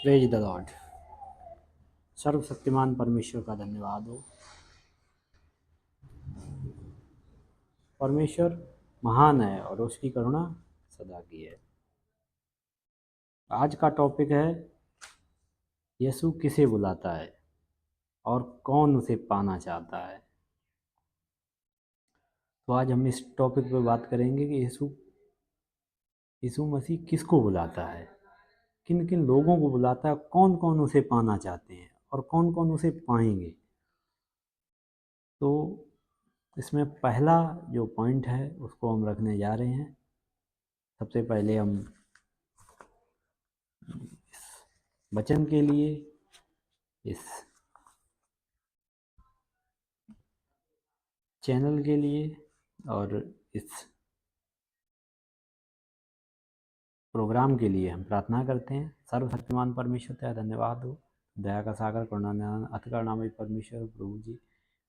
Praise the Lord. सर्वशक्तिमान परमेश्वर का धन्यवाद हो। परमेश्वर महान है और उसकी करुणा सदा की है। आज का टॉपिक है यीशु किसे बुलाता है और कौन उसे पाना चाहता है। तो आज हम इस टॉपिक पर बात करेंगे कि यीशु मसीह किसको बुलाता है, किन किन लोगों को बुलाता है, कौन कौन उसे पाना चाहते हैं और कौन कौन उसे पाएंगे। तो इसमें पहला जो पॉइंट है उसको हम रखने जा रहे हैं। सबसे पहले हम वचन के लिए, इस चैनल के लिए और इस प्रोग्राम के लिए हम प्रार्थना करते हैं। सर्वशक्तिमान परमेश्वर तेरा धन्यवाद हो। दया का सागर करुणा अति करुणामय परमेश्वर प्रभु जी,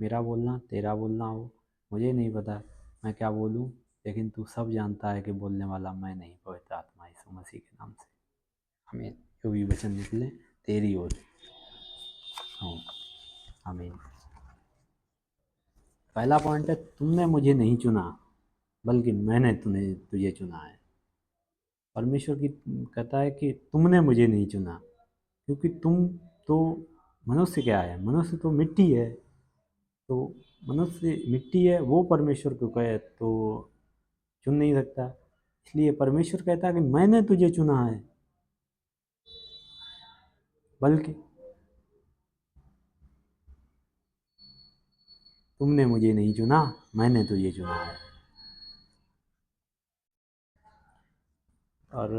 मेरा बोलना तेरा बोलना हो। मुझे नहीं पता मैं क्या बोलूं, लेकिन तू सब जानता है कि बोलने वाला मैं नहीं, पवित्र आत्मा यीशु मसीह के नाम से हमें जो भी वचन निकले तेरी ओर हो। आमीन। पहला पॉइंट है, तुमने मुझे नहीं चुना बल्कि मैंने तुझे चुना है। परमेश्वर की कहता है कि तुमने मुझे नहीं चुना, क्योंकि तुम तो मनुष्य क्या है, मनुष्य तो मिट्टी है। तो मनुष्य मिट्टी है, वो परमेश्वर को कहे तो चुन नहीं सकता। इसलिए परमेश्वर कहता है कि मैंने तुझे चुना है, बल्कि तुमने मुझे नहीं चुना, मैंने तुझे चुना है। और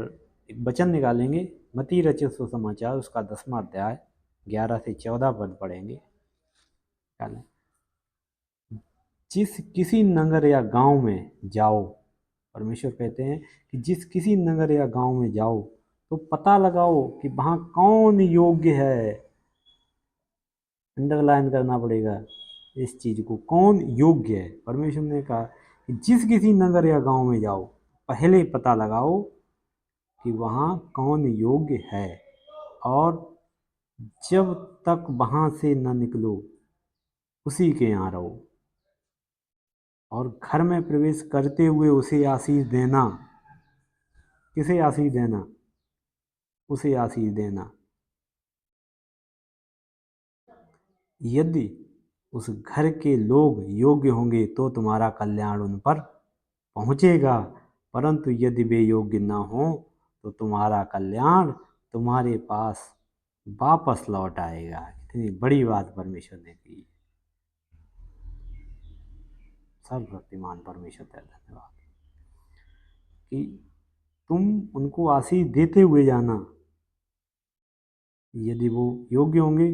एक वचन निकालेंगे, मत्ती रचित सुसमाचार उसका 10वां अध्याय 11 से 14 पद पढ़ेंगे। जिस किसी नगर या गांव में जाओ, परमेश्वर कहते हैं कि जिस किसी नगर या गांव में जाओ तो पता लगाओ कि वहाँ कौन योग्य है। अंडरलाइन करना पड़ेगा इस चीज़ को, कौन योग्य है। परमेश्वर ने कहा कि जिस किसी नगर या गांव में जाओ, पहले पता लगाओ कि वहाँ कौन योग्य है, और जब तक वहाँ से न निकलो उसी के यहाँ रहो, और घर में प्रवेश करते हुए उसे आशीष देना। किसे आशीष देना? उसे आशीष देना। यदि उस घर के लोग योग्य होंगे तो तुम्हारा कल्याण उन पर पहुँचेगा, परंतु यदि वे योग्य न हो तो तुम्हारा कल्याण तुम्हारे पास वापस लौट आएगा। इतनी बड़ी बात परमेश्वर ने की। सर्वशक्तिमान परमेश्वर का धन्यवाद कि तुम उनको आशीष देते हुए जाना। यदि वो योग्य होंगे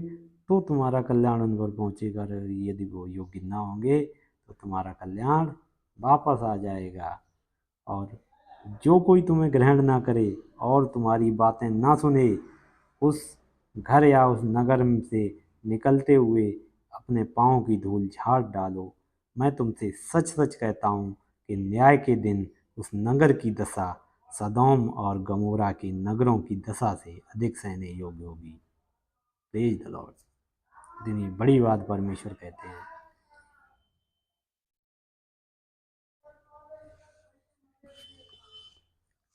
तो तुम्हारा कल्याण उन पर पहुँचेगा, यदि वो योग्य ना होंगे तो तुम्हारा कल्याण वापस आ जाएगा। और जो कोई तुम्हें ग्रहण ना करे और तुम्हारी बातें ना सुने, उस घर या उस नगर से निकलते हुए अपने पाँव की धूल झाड़ डालो। मैं तुमसे सच सच कहता हूँ कि न्याय के दिन उस नगर की दशा सदोम और गमोरा के नगरों की दशा से अधिक सहने योग्य होगी। Praise the Lord. इतनी बड़ी बात परमेश्वर कहते हैं।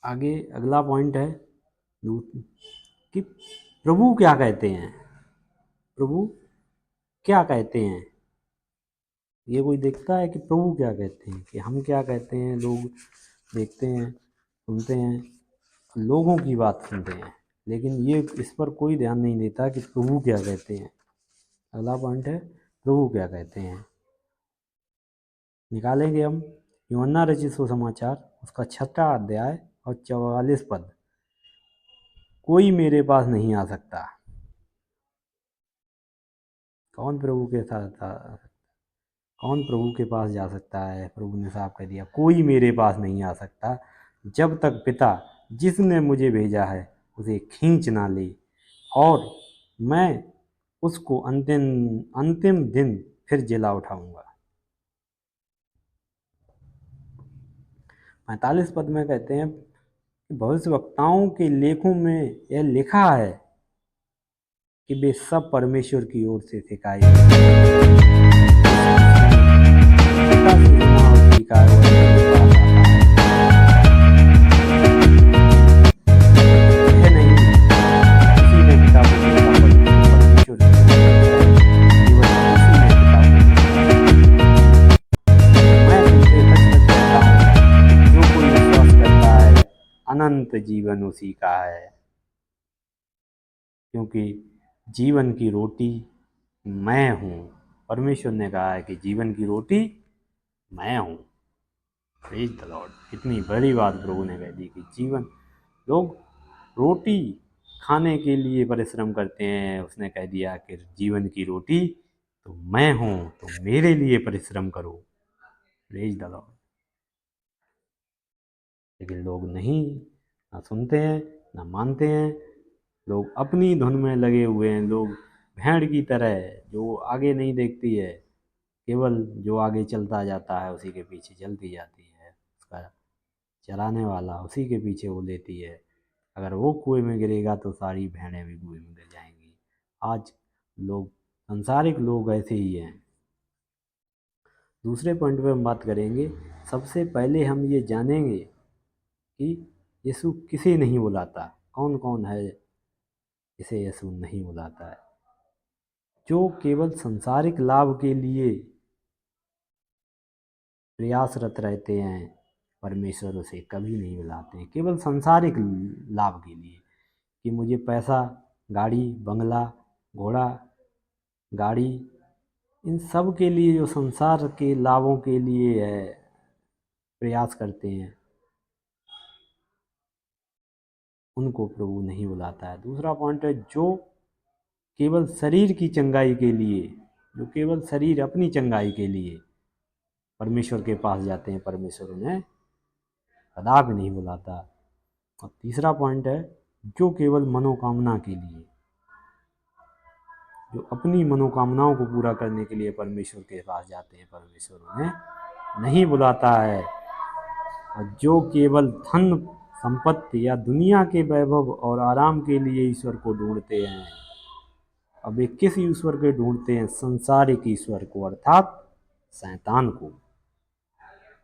आगे अगला पॉइंट है कि प्रभु क्या कहते हैं। प्रभु क्या कहते हैं, ये कोई देखता है कि प्रभु क्या कहते हैं, कि हम क्या कहते हैं। लोग देखते हैं, सुनते हैं, लोगों की बात सुनते हैं, लेकिन ये इस पर कोई ध्यान नहीं देता कि प्रभु क्या कहते हैं। अगला पॉइंट है, प्रभु क्या कहते हैं। निकालेंगे हम यूहन्ना रचित सुसमाचार उसका 6वां अध्याय और 44 पद। कोई मेरे पास नहीं आ सकता। कौन प्रभु के साथ कौन प्रभु के पास जा सकता है? प्रभु ने साफ कह दिया, कोई मेरे पास नहीं आ सकता जब तक पिता जिसने मुझे भेजा है उसे खींच ना ले, और मैं उसको अंतिम अंतिम दिन फिर जिला उठाऊंगा। 45 पद में कहते हैं कि भविष्यवक्ताओं के लेखों में यह लिखा है कि वे सब परमेश्वर की ओर से सिखाए गए पिता से सुना और सीखा है वही मेरे पास आता है। यह नहीं किसी ने पिता को देखा परमेश्वर की ओर से है, केवल उसी ने पिता को देखा। मैं तुमसे सच सच कहता हूँ, जो कोई विश्वास करता है अनंत जीवन उसी का है, क्योंकि जीवन की रोटी मैं हूँ। परमेश्वर ने कहा है कि जीवन की रोटी मैं हूँ। Praise the Lord. इतनी बड़ी बात प्रभु ने कह दी कि जीवन, लोग रोटी खाने के लिए परिश्रम करते हैं, उसने कह दिया कि जीवन की रोटी तो मैं हूँ, तो मेरे लिए परिश्रम करो। Praise the Lord. लेकिन लोग नहीं, ना सुनते हैं ना मानते हैं। लोग अपनी धुन में लगे हुए हैं। लोग भेड़ की तरह जो आगे नहीं देखती है, केवल जो आगे चलता जाता है उसी के पीछे चलती जाती है। उसका चराने वाला उसी के पीछे वो लेती है। अगर वो कुएं में गिरेगा तो सारी भेड़ें भी कुएं में गिर जाएंगी। आज लोग, संसारिक लोग ऐसे ही हैं। दूसरे पॉइंट पे हम बात करेंगे। सबसे पहले हम ये जानेंगे कि यीशु किसे नहीं बुलाता, कौन कौन है इसे यीशु नहीं बुलाता है। जो केवल सांसारिक लाभ के लिए प्रयासरत रहते हैं, परमेश्वर उसे कभी नहीं बुलाते हैं। केवल सांसारिक लाभ के लिए कि मुझे पैसा, गाड़ी, बंगला, घोड़ा, गाड़ी, इन सब के लिए जो संसार के लाभों के लिए है प्रयास करते हैं, उनको प्रभु नहीं बुलाता है। दूसरा पॉइंट है, जो केवल शरीर की चंगाई के लिए, जो केवल शरीर अपनी चंगाई के लिए परमेश्वर के पास जाते हैं, परमेश्वर उन्हें कदापि नहीं बुलाता। और तीसरा पॉइंट है, जो केवल मनोकामना के लिए, जो अपनी मनोकामनाओं को पूरा करने के लिए परमेश्वर के पास जाते हैं, परमेश्वर उन्हें नहीं बुलाता है। और जो केवल धन संपत्ति या दुनिया के वैभव और आराम के लिए ईश्वर को ढूंढते हैं, अब वे किस ईश्वर को ढूंढते हैं? संसारिक ईश्वर को, अर्थात शैतान को।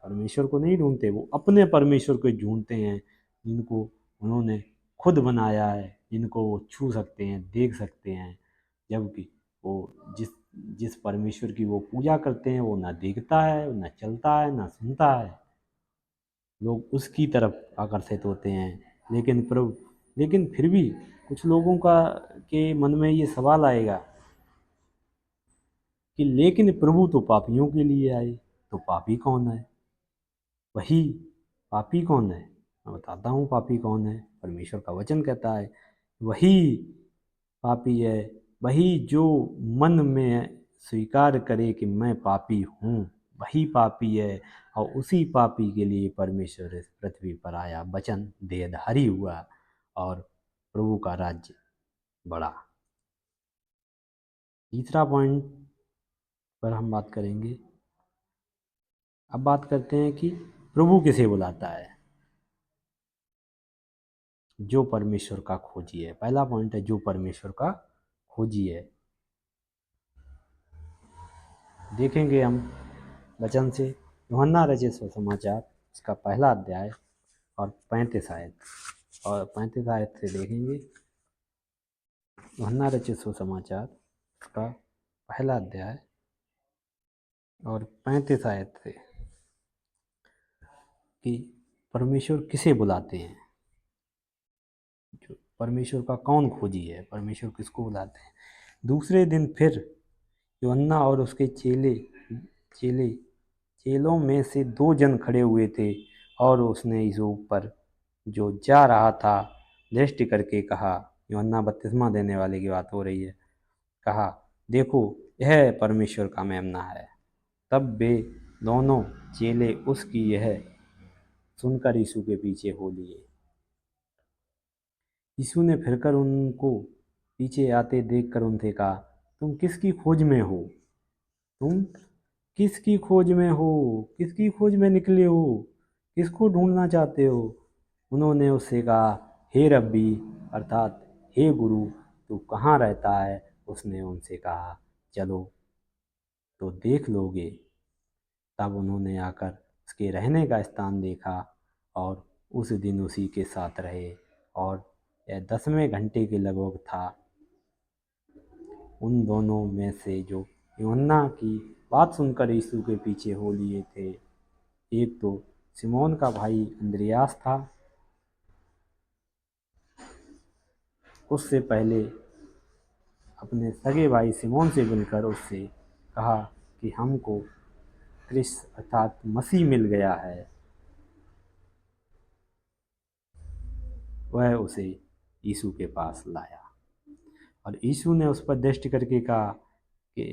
परमेश्वर को नहीं ढूंढते, वो अपने परमेश्वर को ढूंढते हैं, जिनको उन्होंने खुद बनाया है, जिनको वो छू सकते हैं, देख सकते हैं। जबकि वो जिस जिस परमेश्वर की वो पूजा करते हैं वो ना देखता है, ना चलता है, ना सुनता है। लोग उसकी तरफ आकर्षित होते हैं। लेकिन फिर भी कुछ लोगों का के मन में ये सवाल आएगा कि लेकिन प्रभु तो पापियों के लिए आए, तो पापी कौन है? वही पापी कौन है? मैं बताता हूँ पापी कौन है। परमेश्वर का वचन कहता है वही पापी है, वही जो मन में स्वीकार करे कि मैं पापी हूँ, वही पापी है। और उसी पापी के लिए परमेश्वर इस पृथ्वी पर आया, वचन देहधारी हुआ और प्रभु का राज्य बढ़ा। तीसरा पॉइंट पर हम बात करेंगे। अब बात करते हैं कि प्रभु किसे बुलाता है। जो परमेश्वर का खोजी है। पहला पॉइंट है, जो परमेश्वर का खोजी है। देखेंगे हम वचन से यूहन्ना रचित सुसमाचार इसका पहला अध्याय और 35 आयत, और 35 आयत से देखेंगे यूहन्ना रचित सुसमाचार इसका पहला अध्याय और 35 आयत से कि परमेश्वर किसे बुलाते हैं। जो परमेश्वर का कौन खोजी है, परमेश्वर किसको बुलाते हैं। दूसरे दिन फिर यूहन्ना और उसके चेले चेलों में से 2 जन खड़े हुए थे, और उसने यीशु पर जो जा रहा था दृष्टि करके कहा, यूहन्ना बपतिस्मा देने वाले की बात हो रही है, कहा, देखो यह परमेश्वर का मेमना है। तब वे दोनों चेले उसकी यह सुनकर यीशु के पीछे हो लिए। यीशु ने फिरकर उनको पीछे आते देखकर उनसे कहा, तुम किसकी खोज में हो? तुम किसकी खोज में हो? किसकी खोज में निकले हो? किसको ढूंढना चाहते हो? उन्होंने उससे कहा, हे रब्बी, अर्थात हे गुरु, तू कहाँ रहता है? उसने उनसे कहा, चलो तो देख लोगे। तब उन्होंने आकर उसके रहने का स्थान देखा और उस दिन उसी के साथ रहे। और यह 10वें घंटे के लगभग था। उन दोनों में से जो यूहन्ना की बात सुनकर यीशु के पीछे हो लिए थे, एक तो सिमोन का भाई अंद्रियास था। उससे पहले अपने सगे भाई सिमोन से मिलकर उससे कहा कि हमको क्रिस्त अर्थात मसीह मिल गया है। वह उसे यीशु के पास लाया और यीशु ने उस पर दृष्टि करके कहा कि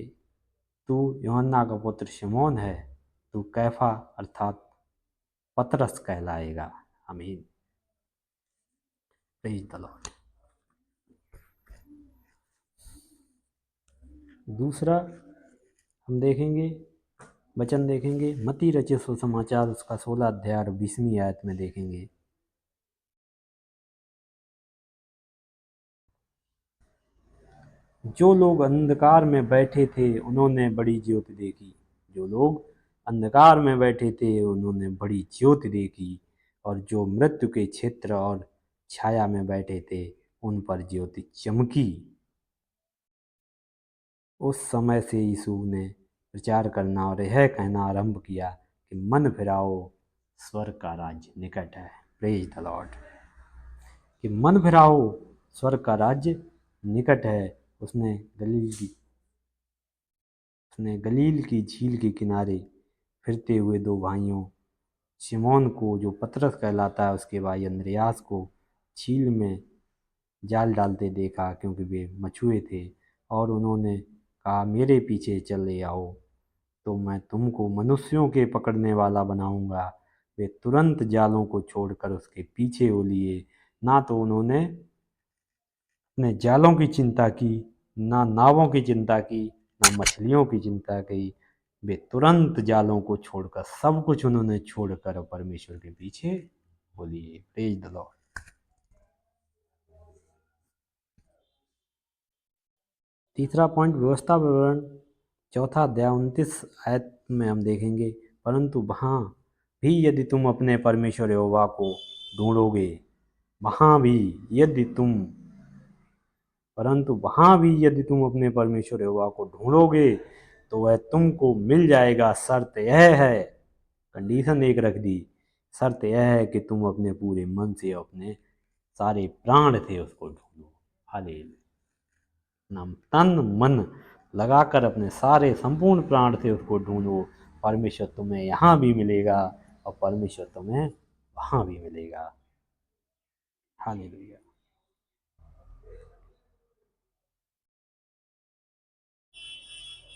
तू यूहन्ना का पुत्र शिमोन है, तू कैफा अर्थात पतरस कहलाएगा। आमीन। Praise the Lord. दूसरा हम देखेंगे, वचन देखेंगे मत्ती रचित सुसमाचार उसका 16 अध्याय और 20वीं आयत में देखेंगे। जो लोग अंधकार में बैठे थे उन्होंने बड़ी ज्योति देखी। जो लोग अंधकार में बैठे थे उन्होंने बड़ी ज्योति देखी, और जो मृत्यु के क्षेत्र और छाया में बैठे थे उन पर ज्योति चमकी। उस समय से यीशु ने प्रचार करना और यह कहना आरंभ किया कि मन फिराओ, स्वर्ग का राज्य निकट है। Praise the Lord. कि मन फिराओ, स्वर्ग का राज्य निकट है। उसने गलील की झील के किनारे फिरते हुए दो भाइयों शिमोन को, जो पतरस कहलाता है, उसके भाई अंद्रियास को झील में जाल डालते देखा, क्योंकि वे मछुए थे। और उन्होंने कहा, मेरे पीछे चले आओ तो मैं तुमको मनुष्यों के पकड़ने वाला बनाऊंगा। वे तुरंत जालों को छोड़कर उसके पीछे हो लिए। ना तो उन्होंने अपने जालों की चिंता की, ना नावों की चिंता की, ना मछलियों की चिंता की। वे तुरंत जालों को छोड़कर, सब कुछ उन्होंने छोड़कर परमेश्वर के पीछे हो लिए। Praise the Lord. तीसरा पॉइंट व्यवस्था विवरण, चौथा अध्याय 29 आयत में हम देखेंगे, परंतु वहाँ भी यदि तुम अपने परमेश्वर यहोवा को ढूंढोगे, वहाँ भी यदि तुम परंतु वहाँ भी यदि तुम अपने परमेश्वर यहोवा को ढूंढोगे तो वह तुमको मिल जाएगा। शर्त यह है, कंडीशन एक रख दी, शर्त यह है कि तुम अपने पूरे मन से, अपने सारे प्राण थे उसको ढूंढो। हालेलुया। नाम तन मन लगाकर अपने सारे संपूर्ण प्राण से उसको ढूंढो। परमेश्वर तुम्हें यहाँ भी मिलेगा और परमेश्वर तुम्हें वहाँ भी मिलेगा। Hallelujah.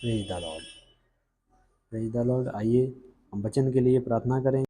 Praise the Lord. Praise the Lord. आइए हम वचन के लिए प्रार्थना करें।